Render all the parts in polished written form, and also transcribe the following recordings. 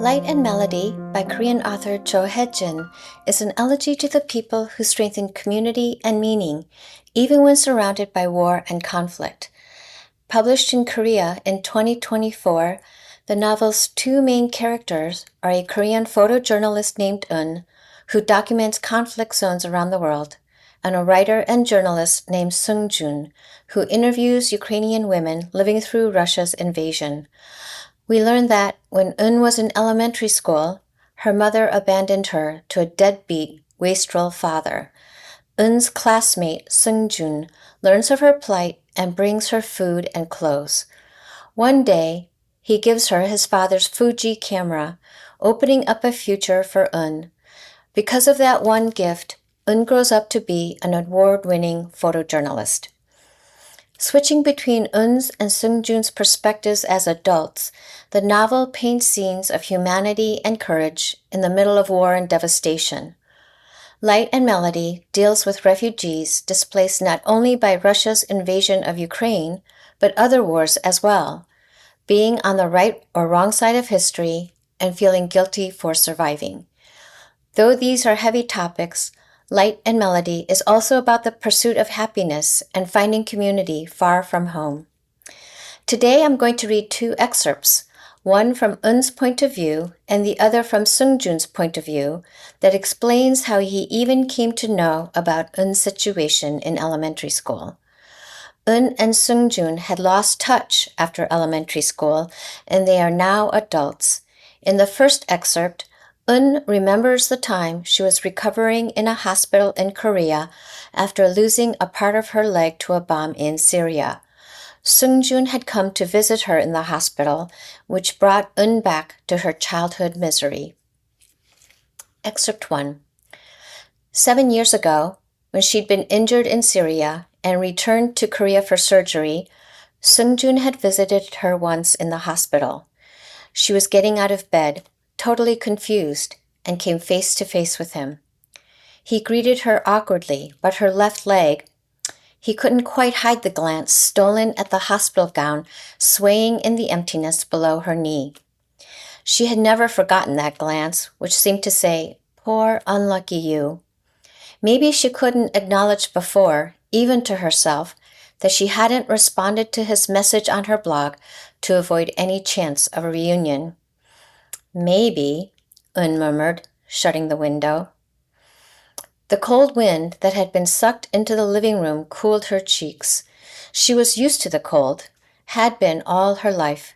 Light and Melody by Korean author Cho Haejin is an elegy to the people who strengthen community and meaning, even when surrounded by war and conflict. Published in Korea in 2024, the novel's two main characters are a Korean photojournalist named Eun, who documents conflict zones around the world, and a writer and journalist named Seung-jun, who interviews Ukrainian women living through Russia's invasion. We learn that when Eun was in elementary school, her mother abandoned her to a deadbeat, wastrel father. Eun's classmate, Seung-jun, learns of her plight and brings her food and clothes. One day, he gives her his father's Fuji camera, opening up a future for Eun. Because of that one gift, Eun grows up to be an award-winning photojournalist. Switching between Eun's and Seung-jun's perspectives as adults, the novel paints scenes of humanity and courage in the middle of war and devastation. Light and Melody deals with refugees displaced not only by Russia's invasion of Ukraine, but other wars as well, being on the right or wrong side of history and feeling guilty for surviving. Though these are heavy topics, Light and Melody is also about the pursuit of happiness and finding community far from home. Today I'm going to read two excerpts, one from Eun's point of view and the other from Seung-jun's point of view, that explains how he even came to know about Eun's situation in elementary school. Eun and Seung-jun had lost touch after elementary school, and they are now adults. In the first excerpt, Eun remembers the time she was recovering in a hospital in Korea after losing a part of her leg to a bomb in Syria. Seung-jun had come to visit her in the hospital, which brought Eun back to her childhood misery. Excerpt 1. 7 years ago, when she'd been injured in Syria and returned to Korea for surgery, Seung-jun had visited her once in the hospital. She was getting out of bed, totally confused, and came face to face with him. He greeted her awkwardly, but her left leg, he couldn't quite hide the glance stolen at the hospital gown swaying in the emptiness below her knee. She had never forgotten that glance, which seemed to say, "Poor, unlucky you." Maybe she couldn't acknowledge before, even to herself, that she hadn't responded to his message on her blog to avoid any chance of a reunion. "Maybe," Eun murmured, shutting the window. The cold wind that had been sucked into the living room cooled her cheeks. She was used to the cold, had been all her life.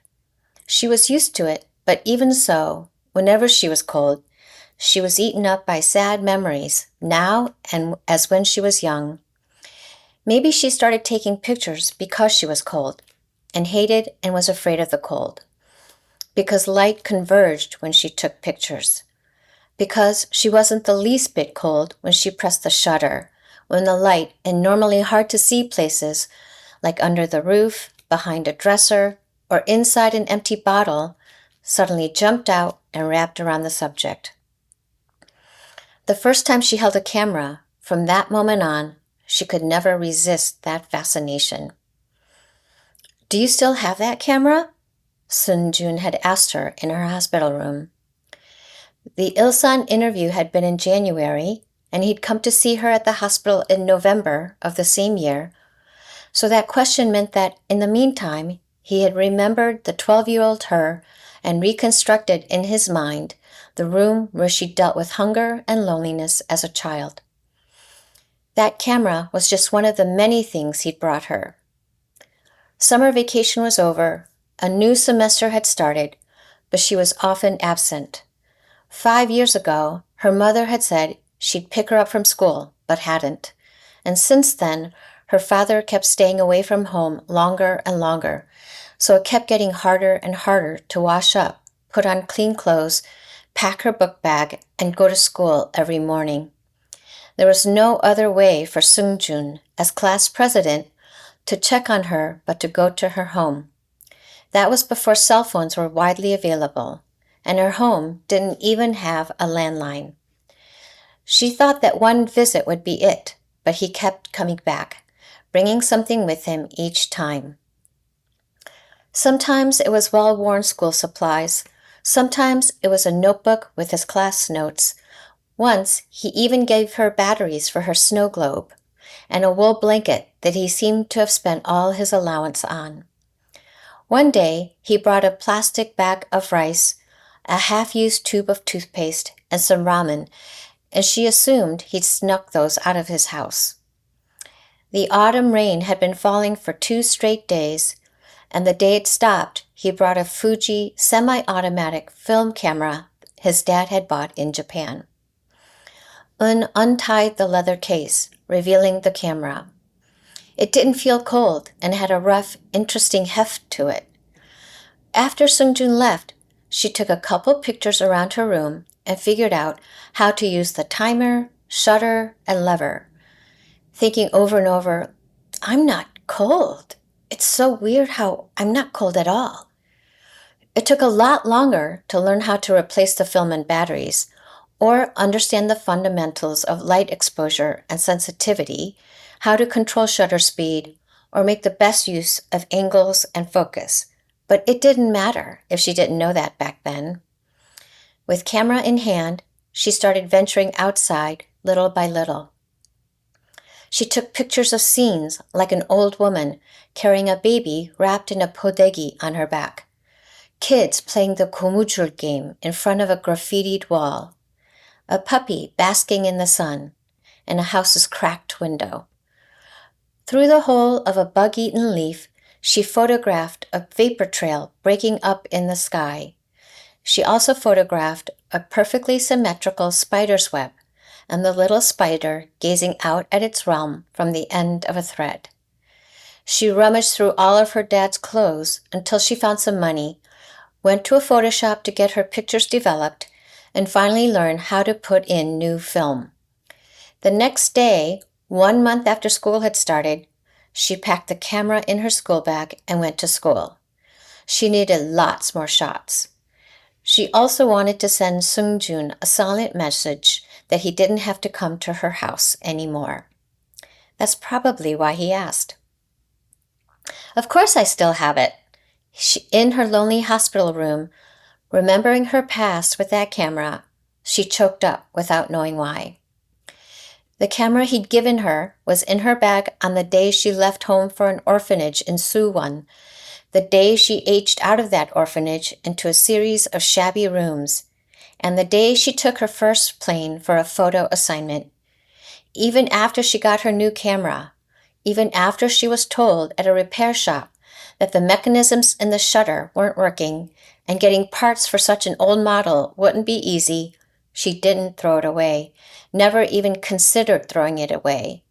She was used to it, but even so, whenever she was cold, she was eaten up by sad memories, now and as when she was young. Maybe she started taking pictures because she was cold, and hated and was afraid of the cold. Because light converged when she took pictures. Because she wasn't the least bit cold when she pressed the shutter, when the light in normally hard-to-see places, like under the roof, behind a dresser, or inside an empty bottle, suddenly jumped out and wrapped around the subject. The first time she held a camera, from that moment on, she could never resist that fascination. "Do you still have that camera?" Seung-jun had asked her in her hospital room. The Ilsan interview had been in January, and he'd come to see her at the hospital in November of the same year, so that question meant that, in the meantime, he had remembered the 12-year-old her and reconstructed in his mind the room where she dealt with hunger and loneliness as a child. That camera was just one of the many things he'd brought her. Summer vacation was over. A new semester had started, but she was often absent. 5 years ago, her mother had said she'd pick her up from school, but hadn't. And since then, her father kept staying away from home longer and longer, so it kept getting harder and harder to wash up, put on clean clothes, pack her book bag, and go to school every morning. There was no other way for Seung-jun, as class president, to check on her but to go to her home. That was before cell phones were widely available, and her home didn't even have a landline. She thought that one visit would be it, but he kept coming back, bringing something with him each time. Sometimes it was well-worn school supplies, Sometimes it was a notebook with his class notes. Once, he even gave her batteries for her snow globe and a wool blanket that he seemed to have spent all his allowance on. One day, he brought a plastic bag of rice, a half-used tube of toothpaste, and some ramen, and she assumed he'd snuck those out of his house. The autumn rain had been falling for 2 straight days, and the day it stopped, he brought a Fuji semi-automatic film camera his dad had bought in Japan. Un untied the leather case, revealing the camera. It didn't feel cold and had a rough, interesting heft to it. After Seung-Joon left, she took a couple pictures around her room and figured out how to use the timer, shutter, and lever, thinking over and over, I'm not cold. It's so weird how I'm not cold at all. It took a lot longer to learn how to replace the film and batteries, or understand the fundamentals of light exposure and sensitivity, how to control shutter speed, or make the best use of angles and focus. But it didn't matter if she didn't know that back then. With camera in hand, she started venturing outside little by little. She took pictures of scenes like an old woman carrying a baby wrapped in a podegi on her back, kids playing the 고무줄 game in front of a graffitied wall, a puppy basking in the sun, and a house's cracked window. Through the hole of a bug-eaten leaf, she photographed a vapor trail breaking up in the sky. She also photographed a perfectly symmetrical spider's web and the little spider gazing out at its realm from the end of a thread. She rummaged through all of her dad's clothes until she found some money, went to a photo shop to get her pictures developed, and finally learned how to put in new film. The next day, 1 month after school had started, she packed the camera in her school bag and went to school. She needed lots more shots. She also wanted to send Seung-Joon a silent message that he didn't have to come to her house anymore. That's probably why he asked. Of course I still have it. In her lonely hospital room, remembering her past with that camera, she choked up without knowing why. The camera he'd given her was in her bag on the day she left home for an orphanage in Suwon, the day she aged out of that orphanage into a series of shabby rooms, and the day she took her first plane for a photo assignment. Even after she got her new camera, even after she was told at a repair shop that the mechanisms in the shutter weren't working and getting parts for such an old model wouldn't be easy, she didn't throw it away, never even considered throwing it away.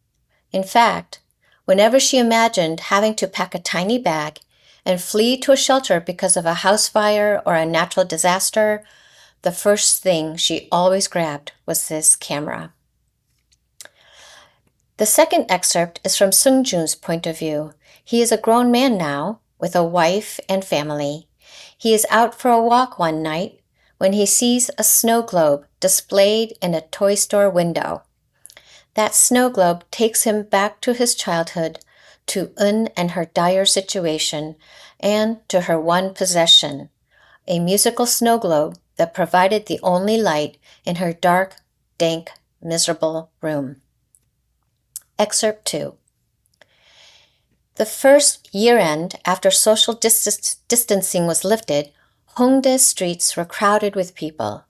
In fact, whenever she imagined having to pack a tiny bag and flee to a shelter because of a house fire or a natural disaster, the first thing she always grabbed was this camera. The second excerpt is from Seung-Joon's point of view. He is a grown man now, with a wife and family. He is out for a walk one night when he sees a snow globe displayed in a toy store window. That snow globe takes him back to his childhood, to Un and her dire situation, and to her one possession, a musical snow globe that provided the only light in her dark, dank, miserable room. Excerpt 2. The first year-end after social distancing was lifted, Hongdae's streets were crowded with people.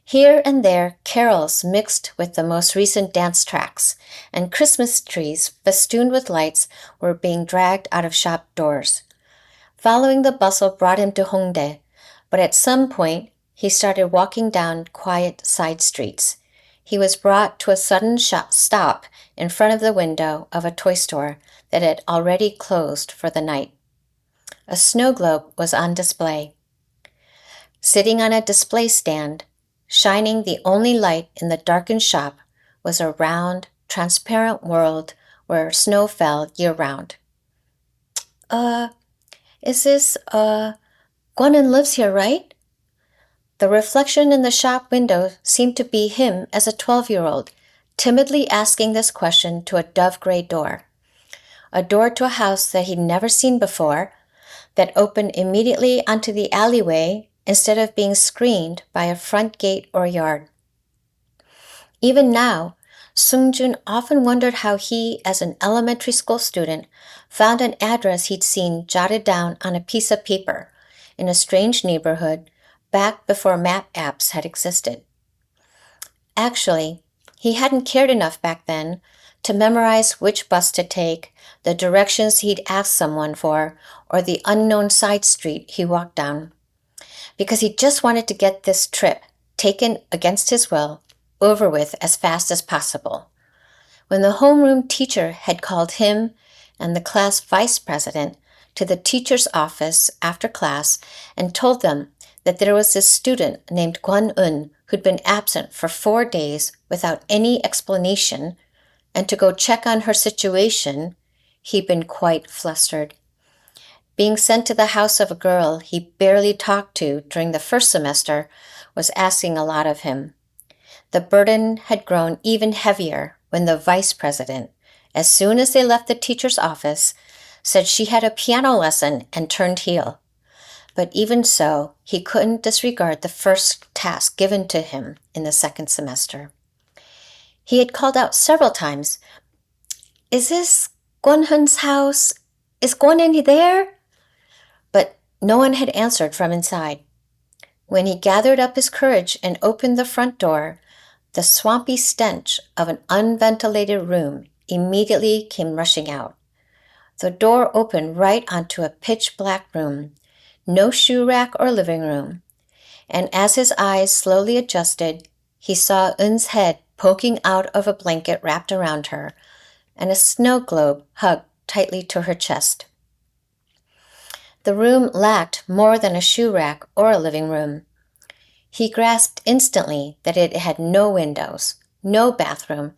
Here and there, carols mixed with the most recent dance tracks, and Christmas trees festooned with lights were being dragged out of shop doors. Following the bustle brought him to Hongdae, but at some point, he started walking down quiet side streets. He was brought to a sudden stop in front of the window of a toy store that had already closed for the night. A snow globe was on display. Sitting on a display stand, shining the only light in the darkened shop, was a round, transparent world where snow fell year-round. Is this, Gwenon lives here, right? The reflection in the shop window seemed to be him as a 12-year-old, timidly asking this question to a dove-gray door. A door to a house that he'd never seen before, that opened immediately onto the alleyway instead of being screened by a front gate or yard. Even now, Seung-jun often wondered how he, as an elementary school student, found an address he'd seen jotted down on a piece of paper in a strange neighborhood back before map apps had existed. Actually, he hadn't cared enough back then to memorize which bus to take, the directions he'd asked someone for, or the unknown side street he walked down, because he just wanted to get this trip, taken against his will, over with as fast as possible. When the homeroom teacher had called him and the class vice president to the teacher's office after class and told them that there was this student named Kwon-eun who'd been absent for 4 days without any explanation, and to go check on her situation, he'd been quite flustered. Being sent to the house of a girl he barely talked to during the first semester was asking a lot of him. The burden had grown even heavier when the vice president, as soon as they left the teacher's office, said she had a piano lesson and turned heel. But even so, he couldn't disregard the first task given to him in the second semester. He had called out several times, "Is this Kwon-hun's house? Is Kwon-in there?" But no one had answered from inside. When he gathered up his courage and opened the front door, the swampy stench of an unventilated room immediately came rushing out. The door opened right onto a pitch-black room, no shoe rack or living room, and as his eyes slowly adjusted, he saw Eun's head poking out of a blanket wrapped around her, and a snow globe hugged tightly to her chest. The room lacked more than a shoe rack or a living room. He grasped instantly that it had no windows, no bathroom,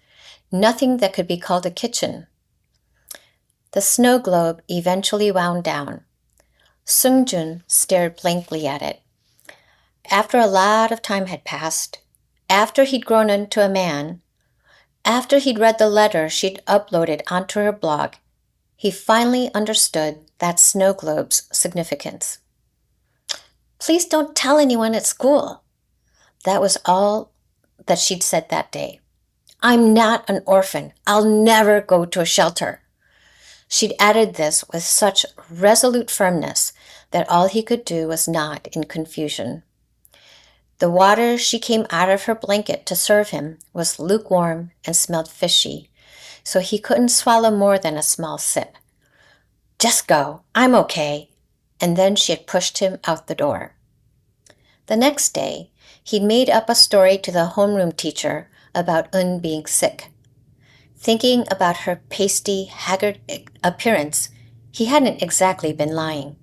nothing that could be called a kitchen. The snow globe eventually wound down. Seung-jun stared blankly at it. After a lot of time had passed, after he'd grown into a man, after he'd read the letter she'd uploaded onto her blog, he finally understood that snow globe's significance. "Please don't tell anyone at school." That was all that she'd said that day. "I'm not an orphan. I'll never go to a shelter." She'd added this with such resolute firmness that all he could do was nod in confusion. The water she came out of her blanket to serve him was lukewarm and smelled fishy, so he couldn't swallow more than a small sip. "Just go. I'm okay." And then she had pushed him out the door. The next day, he'd made up a story to the homeroom teacher about Eun being sick. Thinking about her pasty, haggard appearance, he hadn't exactly been lying.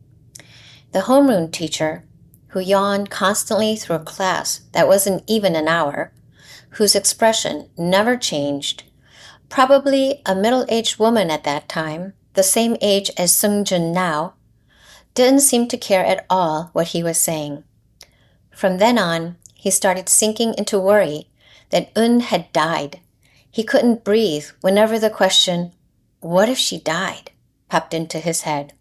The homeroom teacher, who yawned constantly through a class that wasn't even an hour, whose expression never changed, probably a middle-aged woman at that time, the same age as Seung-jun now, didn't seem to care at all what he was saying. From then on, he started sinking into worry that Eun had died. He couldn't breathe whenever the question, "What if she died?" popped into his head.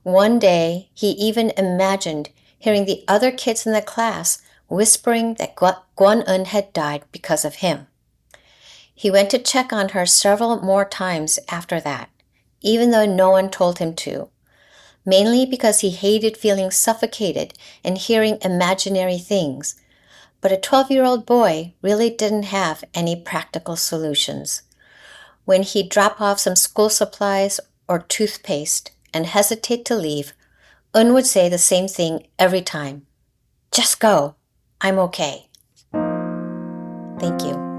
One day, he even imagined hearing the other kids in the class whispering that Kwon-eun had died because of him. He went to check on her several more times after that, even though no one told him to, mainly because he hated feeling suffocated and hearing imaginary things. But a 12-year-old boy really didn't have any practical solutions. When he'd drop off some school supplies or toothpaste and hesitate to leave, Eun would say the same thing every time. "Just go. I'm okay." Thank you.